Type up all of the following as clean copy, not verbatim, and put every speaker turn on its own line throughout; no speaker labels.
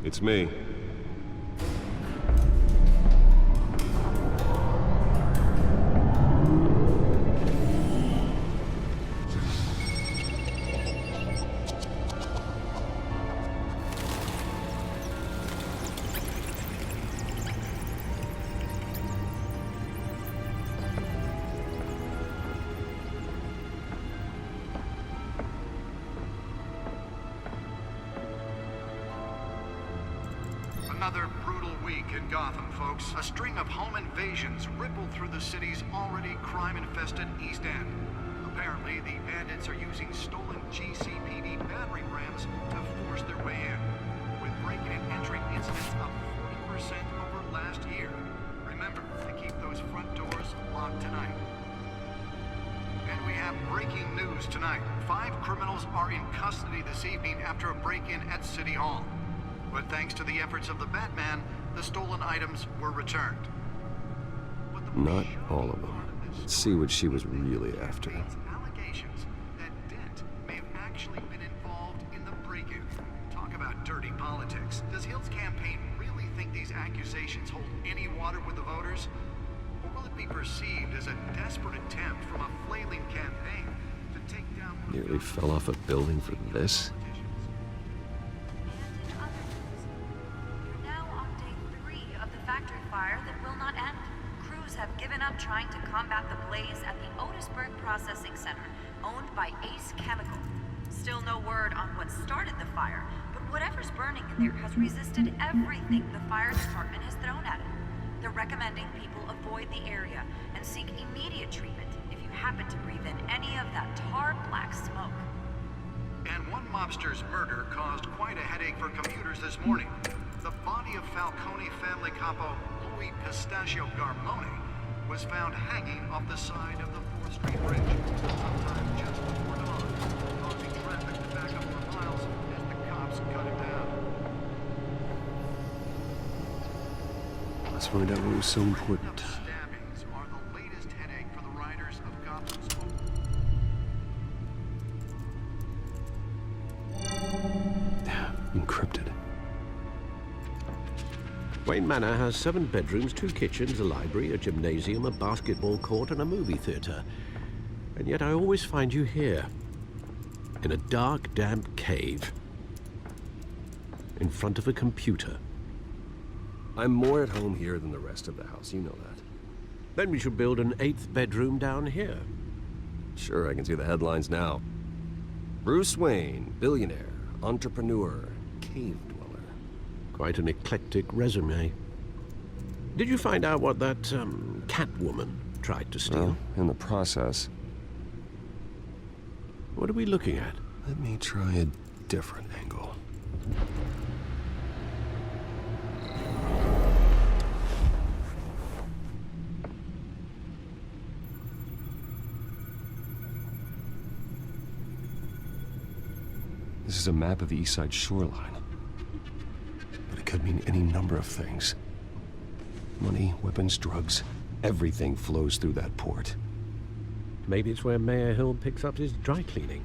It's me.
Another brutal week in Gotham, folks. A string of home invasions rippled through the city's already crime-infested East End. Apparently, the bandits are using stolen GCPD battering rams to force their way in, with break-in and entry incidents up 40% over last year. Remember to keep those front doors locked tonight. And we have breaking news tonight. 5 criminals are in custody this evening after a break-in at City Hall. But thanks to the efforts of the Batman, the stolen items were returned.
Not all of them. Let's see what she was really after.
Allegations that Dent may have actually been involved in the break-in. Talk about dirty politics. Does Hill's campaign really think these accusations hold any water with the voters? Or will it be perceived as a desperate attempt from a flailing campaign to take down...
Nearly fell off a building for this?
Have given up trying to combat the blaze at the Otisburg Processing Center, owned by Ace Chemical. Still no word on what started the fire, but whatever's burning in there has resisted everything the fire department has thrown at it. They're recommending people avoid the area and seek immediate treatment if you happen to breathe in any of that tar black smoke.
And one mobster's murder caused quite a headache for commuters this morning. The body of Falcone family capo Louis Pistachio Garmone was found hanging off the side of the 4th Street Bridge, sometime just before dawn, causing traffic to back up for miles as the cops cut him down.
Let's find out what was so important.
Stabbings are the latest headache for the riders of Gotham's
Encrypted.
Wayne Manor has 7 bedrooms, 2 kitchens, a library, a gymnasium, a basketball court, and a movie theater. And yet I always find you here, in a dark, damp cave, in front of a computer.
I'm more at home here than the rest of the house, you know that.
Then we should build an 8th bedroom down here.
Sure, I can see the headlines now. Bruce Wayne, billionaire, entrepreneur, cave dweller.
Quite an eclectic resume. Did you find out what that, Catwoman tried to steal?
Well, in the process.
What are we looking at?
Let me try a different angle. This is a map of the East Side shoreline. But it could mean any number of things. Money, weapons, drugs, everything flows through that port.
Maybe it's where Mayor Hill picks up his dry cleaning.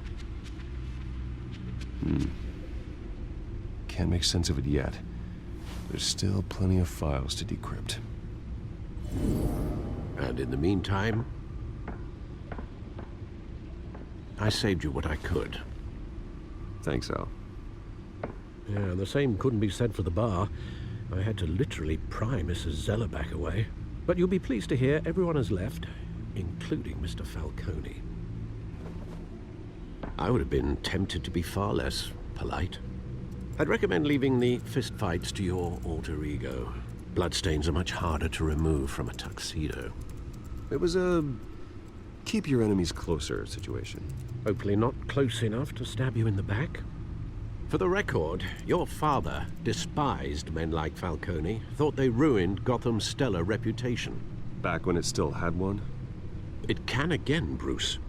Can't make sense of it yet. There's still plenty of files to decrypt.
And in the meantime, I saved you what I could.
Thanks, Al.
Yeah, the same couldn't be said for the bar. I had to literally pry Mrs. Zellerback away. But you'll be pleased to hear everyone has left, including Mr. Falcone. I would have been tempted to be far less polite. I'd recommend leaving the fistfights to your alter ego. Bloodstains are much harder to remove from a tuxedo.
It was a keep your enemies closer situation.
Hopefully not close enough to stab you in the back. For the record, your father despised men like Falcone, thought they ruined Gotham's stellar reputation.
Back when it still had one?
It can again, Bruce.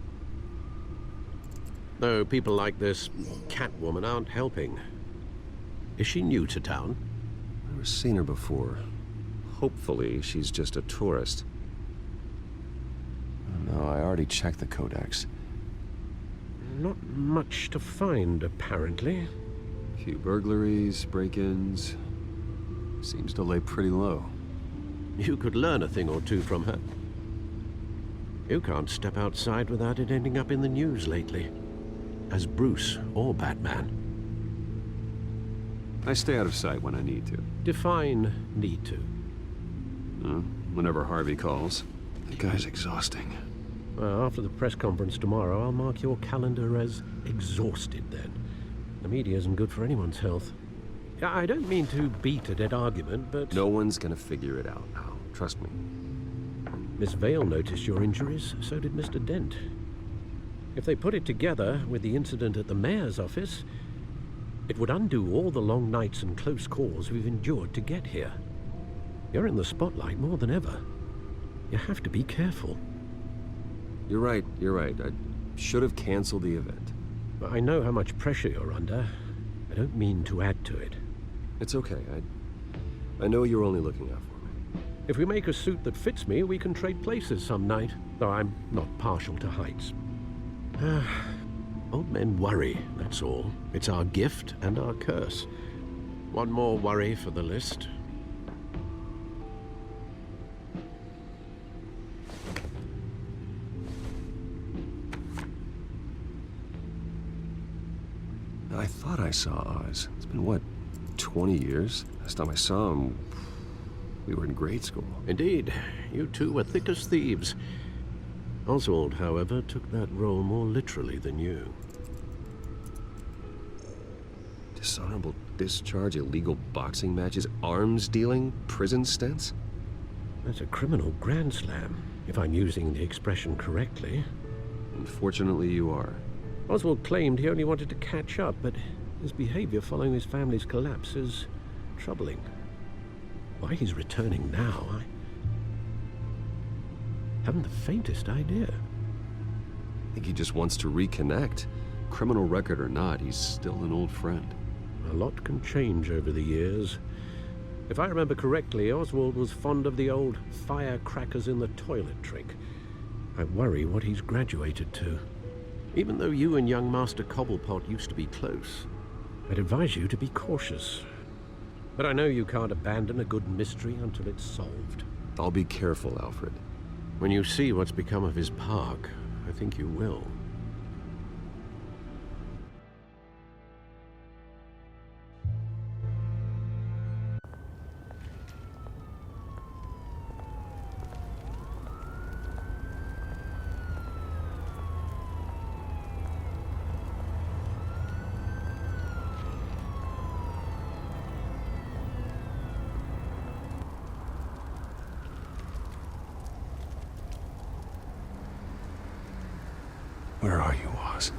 Though people like this Catwoman aren't helping. Is she new to town?
I've never seen her before. Hopefully, she's just a tourist. No, I already checked the codex.
Not much to find, apparently.
Few burglaries, break-ins. Seems to lay pretty low.
You could learn a thing or two from her. You can't step outside without it ending up in the news lately. As Bruce or Batman.
I stay out of sight when I need to.
Define need to.
Whenever Harvey calls. The guy's exhausting.
Well, after the press conference tomorrow, I'll mark your calendar as exhausted then. The media isn't good for anyone's health. I don't mean to beat a dead argument, but...
No one's gonna figure it out now. Trust me.
Miss Vale noticed your injuries, so did Mr. Dent. If they put it together with the incident at the mayor's office, it would undo all the long nights and close calls we've endured to get here. You're in the spotlight more than ever. You have to be careful.
You're right. I should have canceled the event.
I know how much pressure you're under. I don't mean to add to it.
It's okay. I know you're only looking out for me.
If we make a suit that fits me, we can trade places some night. Though I'm not partial to heights. Old men worry, that's all. It's our gift and our curse. One more worry for the list.
I thought I saw Oz. It's been, what, 20 years? Last time I saw him, we were in grade school.
Indeed. You two were thick as thieves. Oswald, however, took that role more literally than you.
Dishonorable discharge, illegal boxing matches, arms dealing, prison stints?
That's a criminal grand slam, if I'm using the expression correctly.
Unfortunately, you are.
Oswald claimed he only wanted to catch up, but his behavior following his family's collapse is troubling. Why he's returning now, I haven't the faintest idea.
I think he just wants to reconnect. Criminal record or not, he's still an old friend.
A lot can change over the years. If I remember correctly, Oswald was fond of the old firecrackers in the toilet trick. I worry what he's graduated to. Even though you and young Master Cobblepot used to be close, I'd advise you to be cautious. But I know you can't abandon a good mystery until it's solved.
I'll be careful, Alfred.
When you see what's become of his park, I think you will.
Where are you, Oz?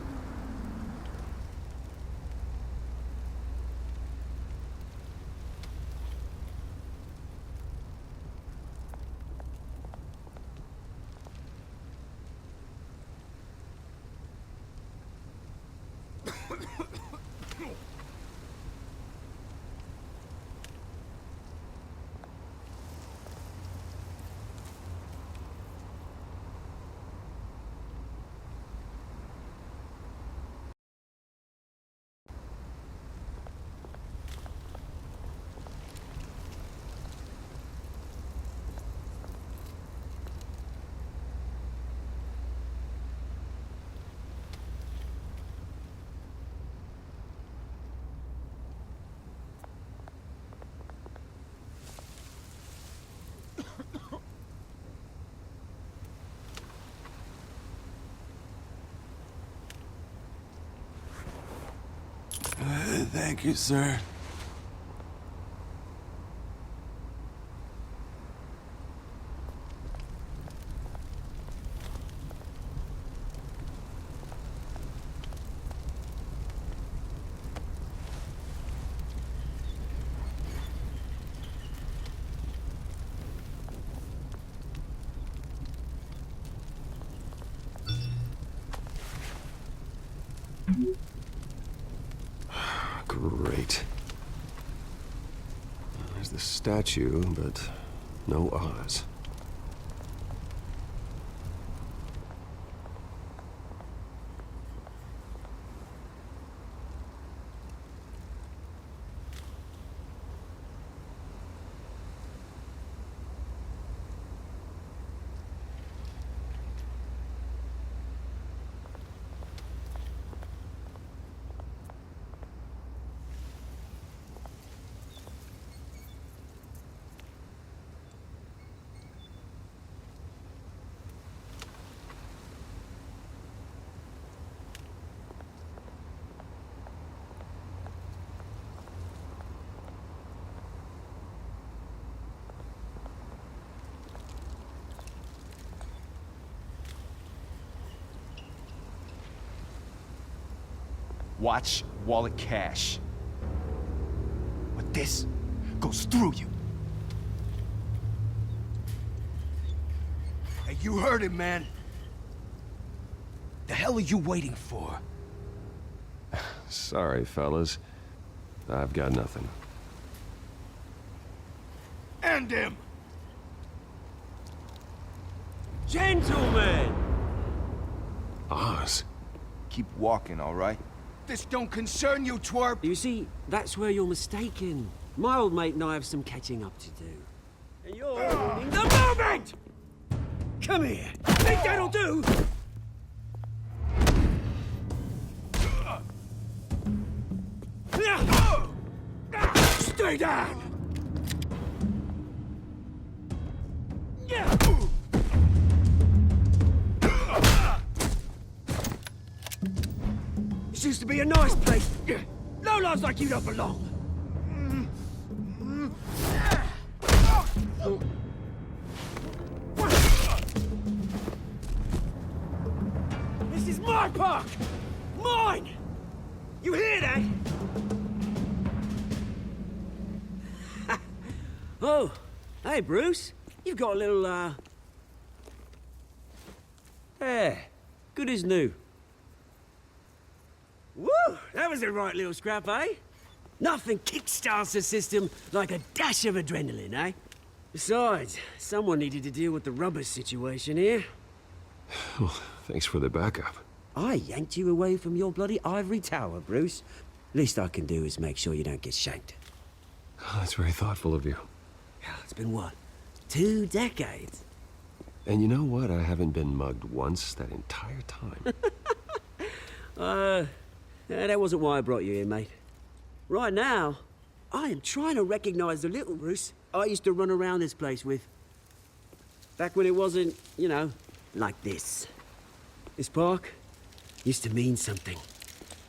Thank you, sir.
Great. There's the statue, but no Oz.
Watch, wallet, cash. But this goes through you.
Hey, you heard him, man. The hell are you waiting for?
Sorry, fellas. I've got nothing.
End him!
Gentlemen!
Oz.
Keep walking, all right?
This don't concern you, twerp!
You see, that's where you're mistaken. My old mate and I have some catching up to do. And you're ruining the moment! Come here. Think that'll do? Stay down! This used to be a nice place. No lives like you don't belong. This is my park! Mine! You hear that? Oh, hey, Bruce. You've got a little, Yeah, good as new. Woo! That was a right little scrap, eh? Nothing kickstarts the system like a dash of adrenaline, eh? Besides, someone needed to deal with the rubber situation here.
Thanks for the backup.
I yanked you away from your bloody ivory tower, Bruce. Least I can do is make sure you don't get shanked.
Oh, that's very thoughtful of you.
It's been what? 2 decades?
And you know what? I haven't been mugged once that entire time.
That wasn't why I brought you here, mate. Right now, I am trying to recognize the little Bruce I used to run around this place with. Back when it wasn't, you know, like this. This park used to mean something.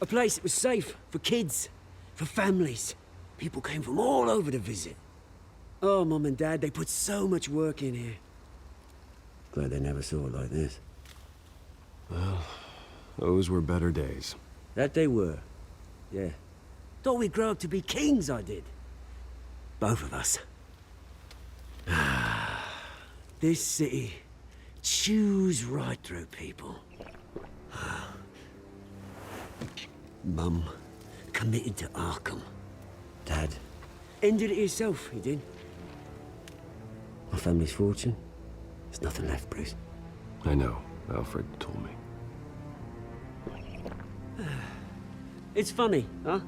A place that was safe for kids, for families. People came from all over to visit. Oh, Mum and Dad, they put so much work in here. Glad they never saw it like this.
Well, those were better days.
That they were. Yeah. Thought we'd grow up to be kings, I did. Both of us. This city chews right through people. Mum committed to Arkham. Dad ended it himself, he did. My family's fortune, there's nothing left, Bruce.
I know. Alfred told me.
It's funny, huh?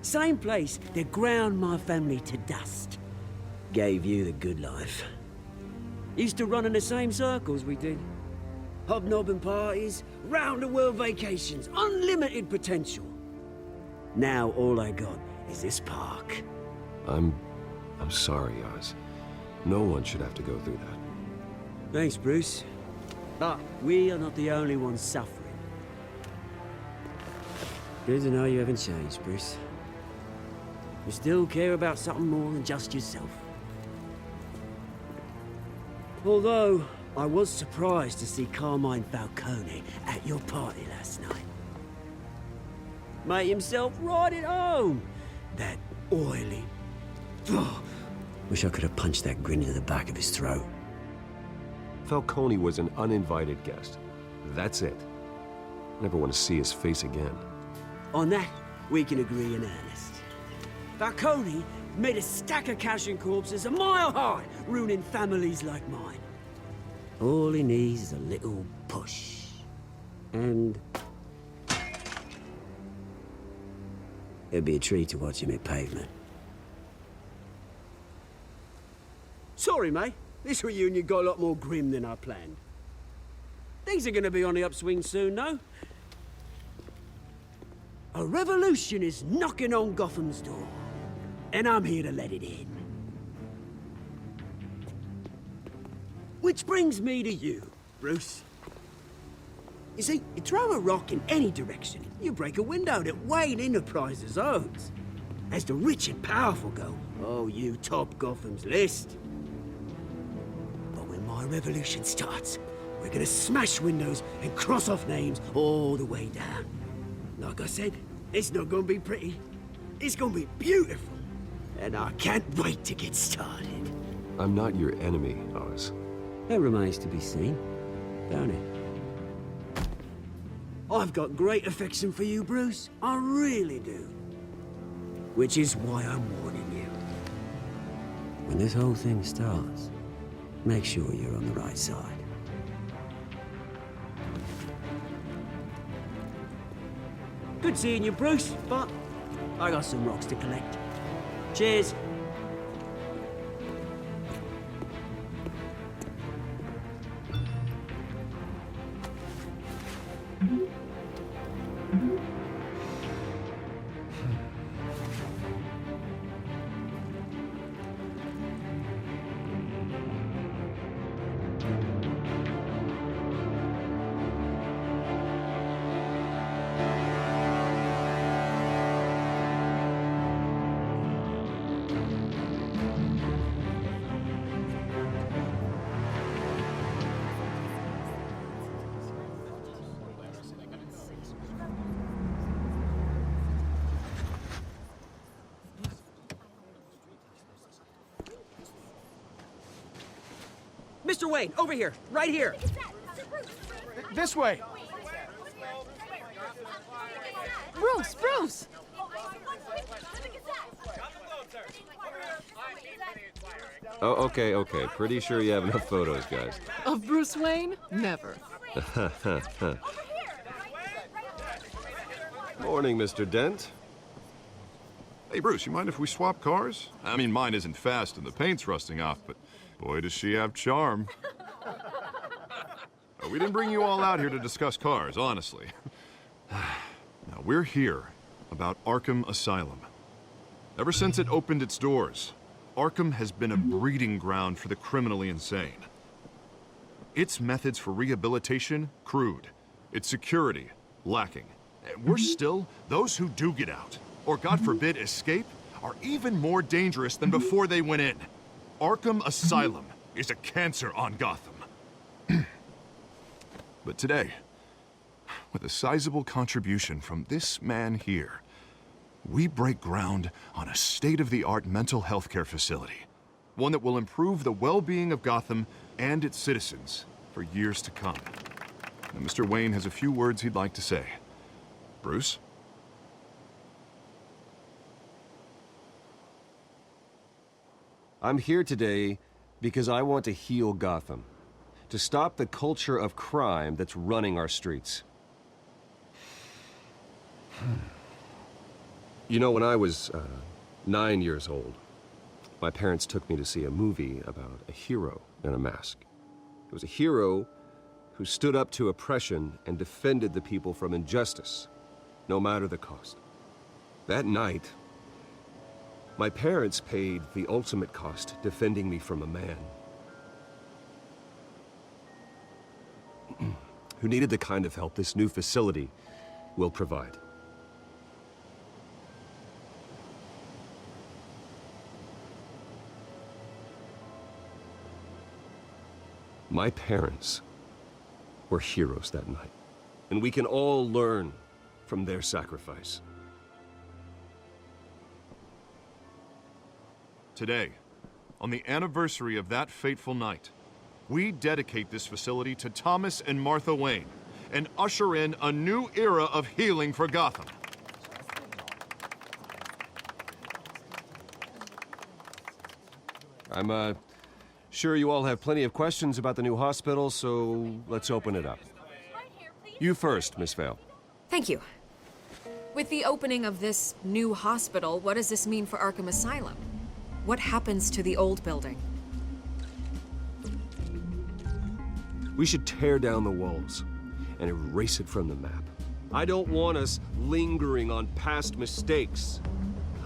Same place that ground my family to dust. Gave you the good life. Used to run in the same circles we did. Hobnobbing parties, round-the-world vacations, unlimited potential. Now all I got is this park.
I'm sorry, Oz. No one should have to go through that.
Thanks, Bruce. But we are not the only ones suffering. Good to know you haven't changed, Bruce. You still care about something more than just yourself. Although, I was surprised to see Carmine Falcone at your party last night. Made himself right at home. That oily... Oh, wish I could have punched that grin into the back of his throat.
Falcone was an uninvited guest. That's it. Never want to see his face again.
On that, we can agree in earnest. Falcone made a stack of cash and corpses a mile high, ruining families like mine. All he needs is a little push. And... it'd be a treat to watch him hit pavement. Sorry, mate. This reunion got a lot more grim than I planned. Things are gonna be on the upswing soon, though. A revolution is knocking on Gotham's door. And I'm here to let it in. Which brings me to you, Bruce. You see, you throw a rock in any direction, you break a window that Wayne Enterprises owns. As the rich and powerful go, oh, you top Gotham's list. But when my revolution starts, we're gonna smash windows and cross off names all the way down. Like I said, it's not gonna be pretty. It's gonna be beautiful. And I can't wait to get started.
I'm not your enemy, Oz.
That remains to be seen, don't it? I've got great affection for you, Bruce. I really do. Which is why I'm warning you. When this whole thing starts, make sure you're on the right side. Good seeing you, Bruce, but I got some rocks to collect. Cheers. Mr. Wayne, over here, right here.
This way.
Bruce, Bruce!
Oh, okay. Pretty sure you have enough photos, guys.
Of Bruce Wayne? Never.
Morning, Mr. Dent.
Hey, Bruce, you mind if we swap cars? I mean, mine isn't fast and the paint's rusting off, but boy, does she have charm. We didn't bring you all out here to discuss cars, honestly. Now, we're here about Arkham Asylum. Ever since it opened its doors, Arkham has been a breeding ground for the criminally insane. Its methods for rehabilitation, crude. Its security, lacking. And worse still, those who do get out, or God forbid escape, are even more dangerous than before they went in. Arkham Asylum is a cancer on Gotham. But today, with a sizable contribution from this man here, we break ground on a state-of-the-art mental health care facility. One that will improve the well-being of Gotham and its citizens for years to come. Now, Mr. Wayne has a few words he'd like to say. Bruce?
I'm here today because I want to heal Gotham. To stop the culture of crime that's running our streets. You know, when I was 9 years old, my parents took me to see a movie about a hero in a mask. It was a hero who stood up to oppression and defended the people from injustice, no matter the cost. That night, my parents paid the ultimate cost defending me from a man who needed the kind of help this new facility will provide. My parents were heroes that night, and we can all learn from their sacrifice.
Today, on the anniversary of that fateful night, we dedicate this facility to Thomas and Martha Wayne and usher in a new era of healing for Gotham.
I'm sure you all have plenty of questions about the new hospital, so let's open it up. You first, Miss Vale.
Thank you. With the opening of this new hospital, what does this mean for Arkham Asylum? What happens to the old building?
We should tear down the walls and erase it from the map. I don't want us lingering on past mistakes.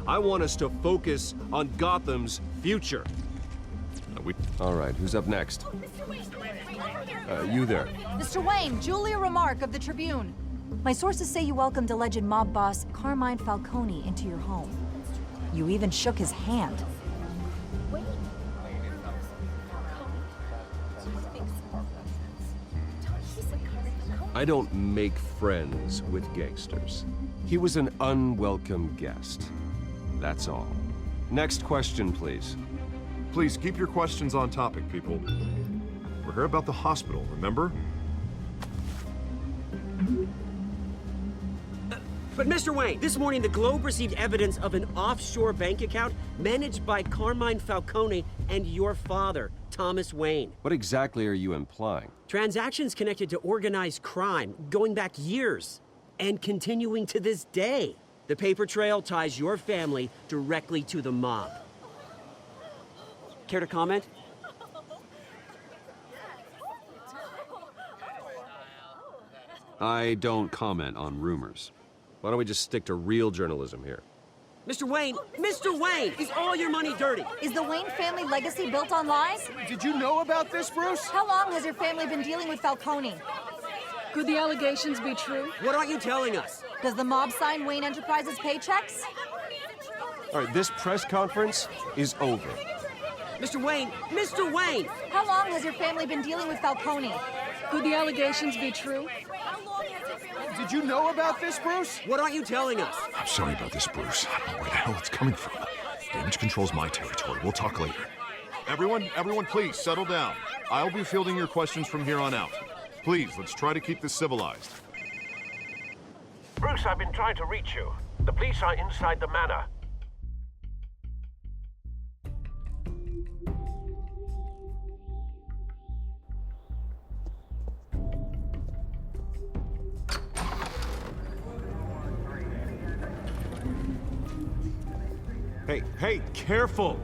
I want us to focus on Gotham's future. All right, who's up next? You there.
Mr. Wayne, Julia Remark of the Tribune. My sources say you welcomed alleged mob boss Carmine Falcone into your home. You even shook his hand.
I don't make friends with gangsters. He was an unwelcome guest. That's all. Next question, please.
Please keep your questions on topic, people. We're here about the hospital, remember?
But Mr. Wayne, this morning the Globe received evidence of an offshore bank account managed by Carmine Falcone and your father, Thomas Wayne.
What exactly are you implying?
Transactions connected to organized crime going back years and continuing to this day. The paper trail ties your family directly to the mob. Care to comment?
I don't comment on rumors. Why don't we just stick to real journalism here?
Mr. Wayne, is all your money dirty?
Is the Wayne family legacy built on lies?
Did you know about this, Bruce?
How long has your family been dealing with Falcone?
Could the allegations be true?
What aren't you telling us?
Does the mob sign Wayne Enterprises paychecks?
All right, this press conference is over.
Mr. Wayne!
How long has your family been dealing with Falcone?
Could the allegations be true?
Did you know about this, Bruce?
What aren't you telling us?
I'm sorry about this, Bruce. I don't know where the hell it's coming from. Damage control's my territory. We'll talk later. Everyone, please, settle down. I'll be fielding your questions from here on out. Please, let's try to keep this civilized.
Bruce, I've been trying to reach you. The police are inside the manor.
Hey, careful!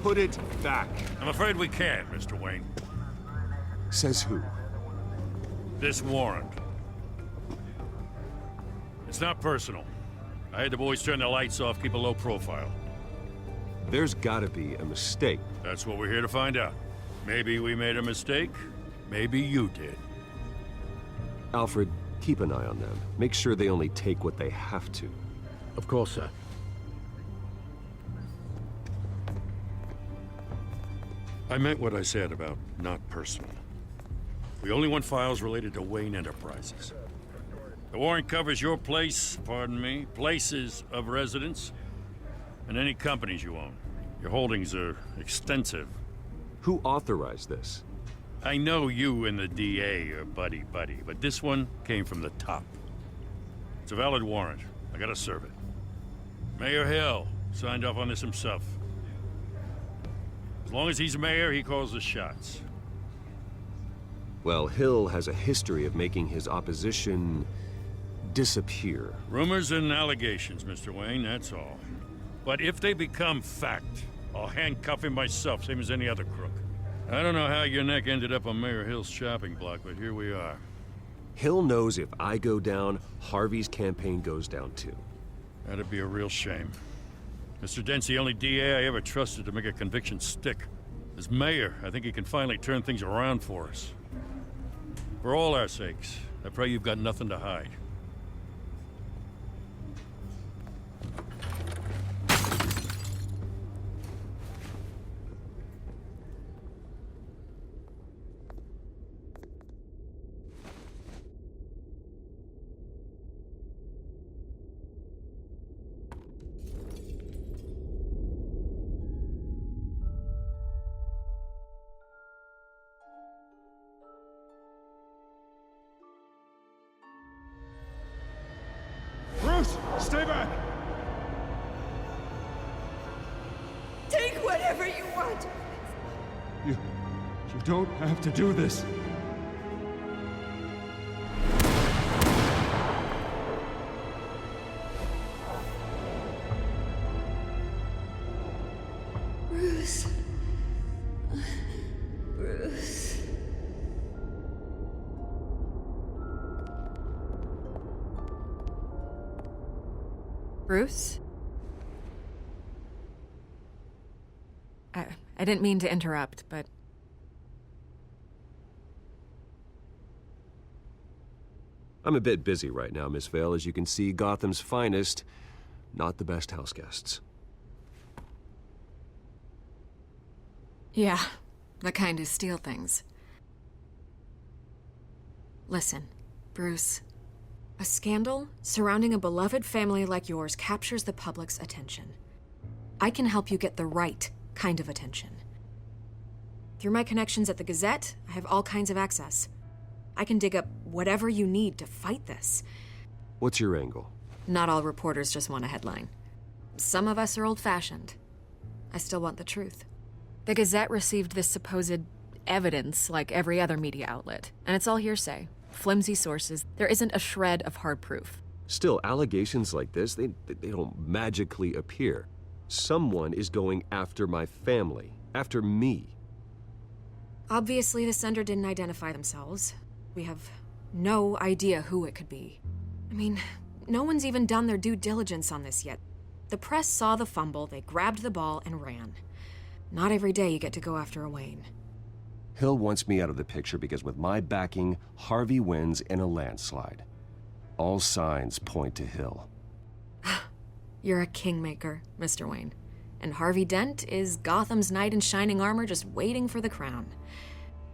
Put it back.
I'm afraid we can't, Mr. Wayne.
Says who?
This warrant. It's not personal. I had the boys turn the lights off, keep a low profile.
There's gotta be a mistake.
That's what we're here to find out. Maybe we made a mistake. Maybe you did.
Alfred, keep an eye on them. Make sure they only take what they have to.
Of course, sir.
I meant what I said about not personal. We only want files related to Wayne Enterprises. The warrant covers your place, pardon me, places of residence, and any companies you own. Your holdings are extensive.
Who authorized this?
I know you and the DA are buddy-buddy, but this one came from the top. It's a valid warrant. I gotta serve it. Mayor Hill signed off on this himself. As long as he's mayor, he calls the shots.
Well, Hill has a history of making his opposition disappear.
Rumors and allegations, Mr. Wayne, that's all. But if they become fact, I'll handcuff him myself, same as any other crook. I don't know how your neck ended up on Mayor Hill's shopping block, but here we are.
Hill knows if I go down, Harvey's campaign goes down too.
That'd be a real shame. Mr. Dent's the only DA I ever trusted to make a conviction stick. As mayor, I think he can finally turn things around for us. For all our sakes, I pray you've got nothing to hide.
Bruce, stay back!
Take whatever you want.
You don't have to do this.
Bruce. Bruce.
Bruce? I didn't mean to interrupt, but...
I'm a bit busy right now, Miss Vale. As you can see, Gotham's finest, not the best house guests.
Yeah, the kind who steal things. Listen, Bruce, a scandal surrounding a beloved family like yours captures the public's attention. I can help you get the right kind of attention. Through my connections at the Gazette, I have all kinds of access. I can dig up whatever you need to fight this.
What's your angle?
Not all reporters just want a headline. Some of us are old-fashioned. I still want the truth. The Gazette received this supposed evidence like every other media outlet, and it's all hearsay. Flimsy sources. There isn't a shred of hard proof.
Still, allegations like this, they don't magically appear. Someone is going after my family, after me.
Obviously, the sender didn't identify themselves. We have no idea who it could be. I mean, no one's even done their due diligence on this yet. The press saw the fumble, they grabbed the ball and ran. Not every day you get to go after a Wayne.
Hill wants me out of the picture because with my backing, Harvey wins in a landslide. All signs point to Hill.
You're a kingmaker, Mr. Wayne. And Harvey Dent is Gotham's knight in shining armor just waiting for the crown.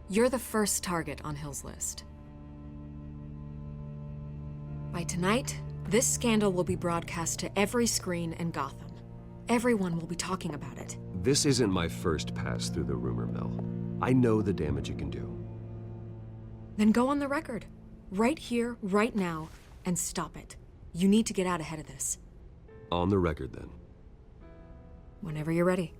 You're the first target on Hill's list. By tonight, this scandal will be broadcast to every screen in Gotham. Everyone will be talking about it.
This isn't my first pass through the rumor mill. I know the damage it can do.
Then go on the record. Right here, right now, and stop it. You need to get out ahead of this.
On the record, then.
Whenever you're ready.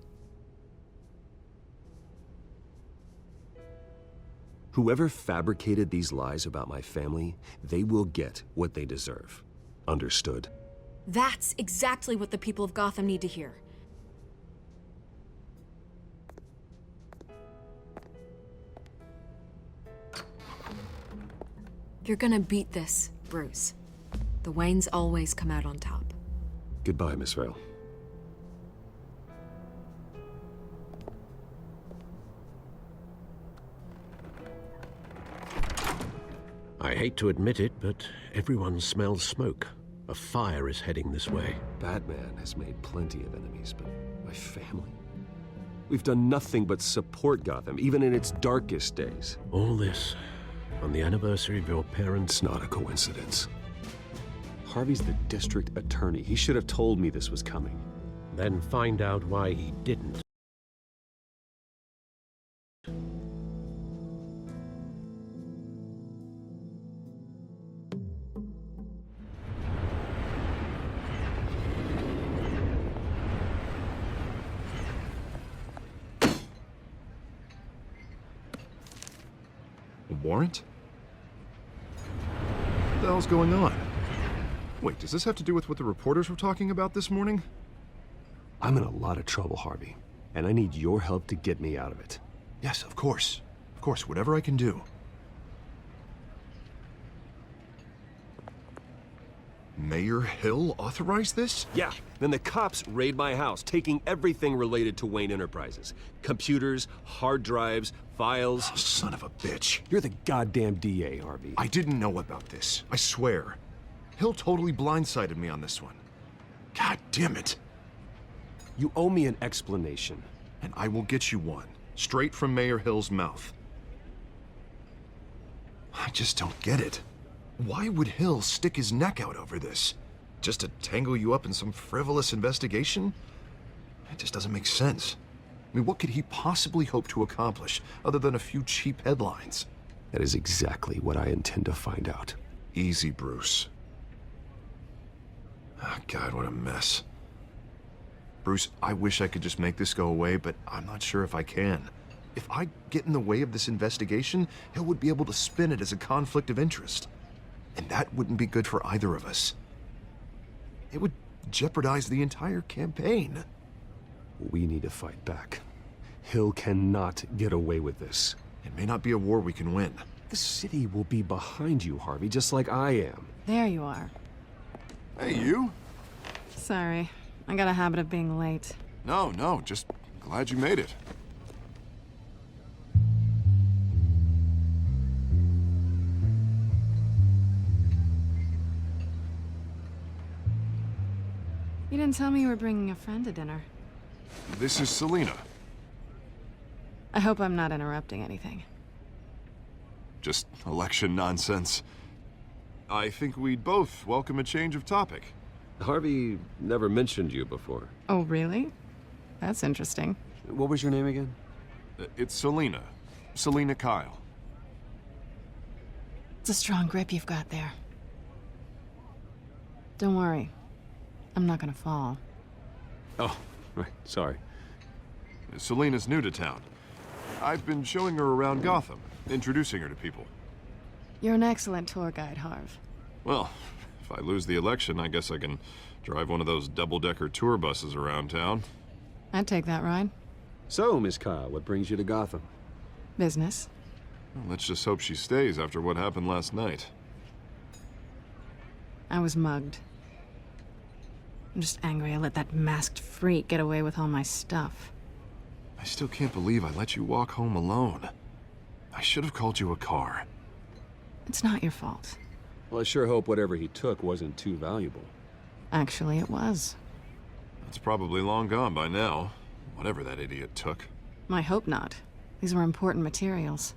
Whoever fabricated these lies about my family, they will get what they deserve. Understood?
That's exactly what the people of Gotham need to hear. You're gonna beat this, Bruce. The Waynes always come out on top.
Goodbye, Miss Vale.
I hate to admit it, but everyone smells smoke. A fire is heading this way.
Batman has made plenty of enemies, but my family? We've done nothing but support Gotham, even in its darkest days.
All this on the anniversary of your parents'
It's not a coincidence. Harvey's the district attorney. He should have told me this was coming.
Then find out why he didn't.
A warrant? What the hell's going on? Wait, does this have to do with what the reporters were talking about this morning?
I'm in a lot of trouble, Harvey, and I need your help to get me out of it.
Yes, of course. Of course, whatever I can do. Mayor Hill authorized this?
Yeah, then the cops raid my house, taking everything related to Wayne Enterprises. Computers, hard drives, files.
Oh, son of a bitch.
You're the goddamn DA, Harvey.
I didn't know about this, I swear. Hill totally blindsided me on this one. God damn it.
You owe me an explanation.
And I will get you one, straight from Mayor Hill's mouth. I just don't get it. Why would Hill stick his neck out over this? Just to tangle you up in some frivolous investigation? It just doesn't make sense. I mean, what could he possibly hope to accomplish other than a few cheap headlines?
That is exactly what I intend to find out.
Easy, Bruce. Oh, God, what a mess. Bruce, I wish I could just make this go away, but I'm not sure if I can. If I get in the way of this investigation, Hill would be able to spin it as a conflict of interest. And that wouldn't be good for either of us. It would jeopardize the entire campaign.
We need to fight back. Hill cannot get away with this.
It may not be a war we can win.
The city will be behind you, Harvey, just like I am.
There you are.
Hey, you?
Sorry. I got a habit of being late.
No, just glad you made it.
You didn't tell me you were bringing a friend to dinner.
This is Selena.
I hope I'm not interrupting anything.
Just election nonsense. I think we'd both welcome a change of topic.
Harvey never mentioned you before.
Oh, really? That's interesting.
What was your name again?
It's Selina. Selina Kyle.
It's a strong grip you've got there. Don't worry. I'm not gonna fall.
Oh, right. Sorry.
Selina's new to town. I've been showing her around Gotham, introducing her to people.
You're an excellent tour guide, Harv.
Well, if I lose the election, I guess I can drive one of those double-decker tour buses around town.
I'd take that ride.
So, Miss Kyle, what brings you to Gotham?
Business.
Well, let's just hope she stays after what happened last night.
I was mugged. I'm just angry I let that masked freak get away with all my stuff.
I still can't believe I let you walk home alone. I should have called you a car.
It's not your fault.
Well, I sure hope whatever he took wasn't too valuable.
Actually, it was.
It's probably long gone by now, whatever that idiot took.
I hope not. These were important materials.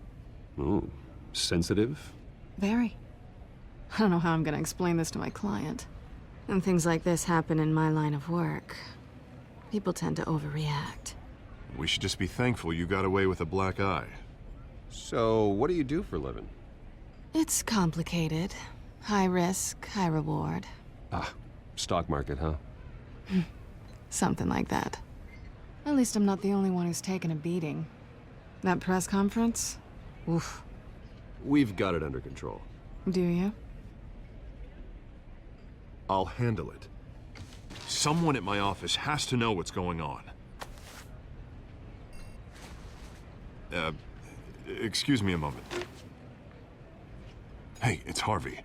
Ooh, sensitive?
Very. I don't know how I'm gonna explain this to my client. When things like this happen in my line of work, people tend to overreact.
We should just be thankful you got away with a black eye.
So, what do you do for a living?
It's complicated. High risk, high reward.
Ah, stock market, huh?
Something like that. At least I'm not the only one who's taken a beating. That press conference? Oof.
We've got it under control.
Do you?
I'll handle it. Someone at my office has to know what's going on. Excuse me a moment. Hey, it's Harvey.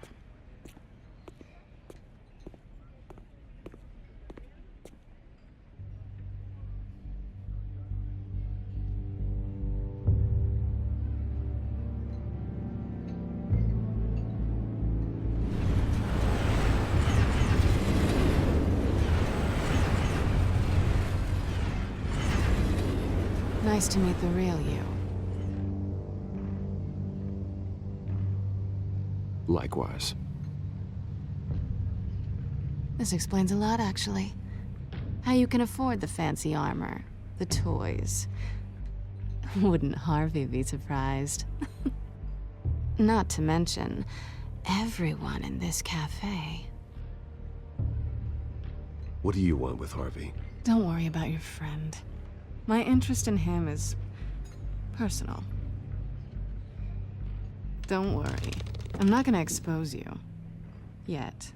Nice to meet the real you.
Likewise.
This explains a lot, actually. How you can afford the fancy armor, the toys. Wouldn't Harvey be surprised? Not to mention, everyone in this cafe.
What do you want with Harvey?
Don't worry about your friend. My interest in him is personal. Don't worry. I'm not gonna expose you. Yet.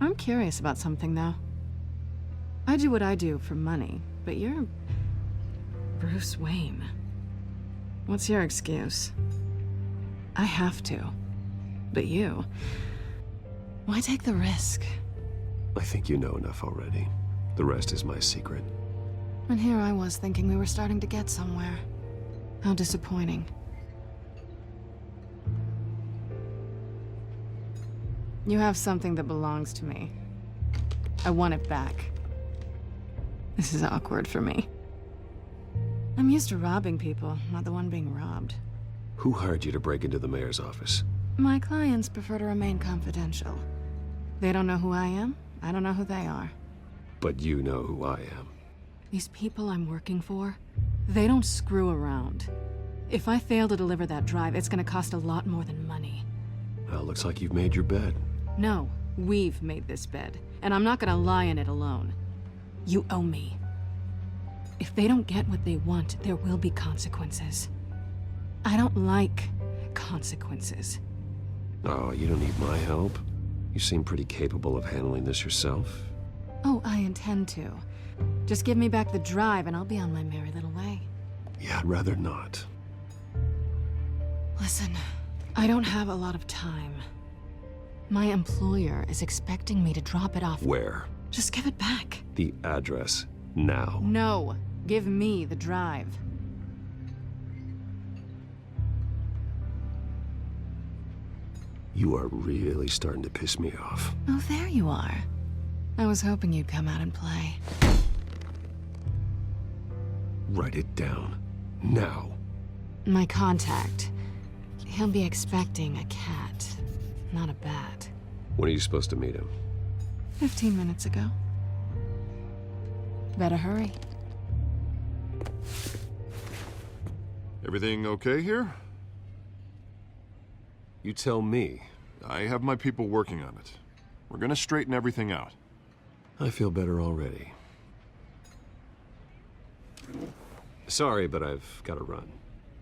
I'm curious about something, though. I do what I do for money, but you're Bruce Wayne. What's your excuse? I have to. But you... why take the risk?
I think you know enough already. The rest is my secret.
And here I was thinking we were starting to get somewhere. How disappointing. You have something that belongs to me. I want it back. This is awkward for me. I'm used to robbing people, not the one being robbed.
Who hired you to break into the mayor's office?
My clients prefer to remain confidential. They don't know who I am, I don't know who they are.
But you know who I am.
These people I'm working for, they don't screw around. If I fail to deliver that drive, it's gonna cost a lot more than money.
Well, looks like you've made your bed.
No, we've made this bed, and I'm not gonna lie in it alone. You owe me. If they don't get what they want, there will be consequences. I don't like consequences.
Oh, you don't need my help. You seem pretty capable of handling this yourself.
Oh, I intend to. Just give me back the drive and I'll be on my merry little way.
Yeah, I'd rather not.
Listen, I don't have a lot of time. My employer is expecting me to drop it off.
Where?
Just give it back.
The address, now.
No, give me the drive.
You are really starting to piss me off.
Oh, there you are. I was hoping you'd come out and play.
Write it down. Now.
My contact. He'll be expecting a cat, not a bat.
When are you supposed to meet him?
15 minutes ago. Better hurry.
Everything okay here?
You tell me.
I have my people working on it. We're gonna straighten everything out.
I feel better already. Sorry, but I've got to run.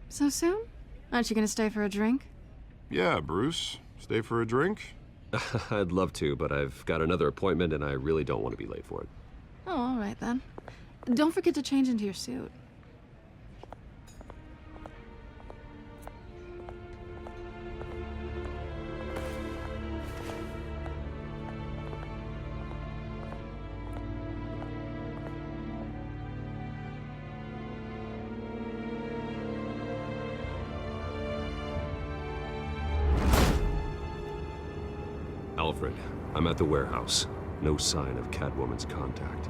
So soon? Aren't you gonna stay for a drink?
Yeah, Bruce. Stay for a drink?
I'd love to, but I've got another appointment and I really don't want to be late for it.
Oh, all right then. Don't forget to change into your suit.
Alfred, I'm at the warehouse. No sign of Catwoman's contact.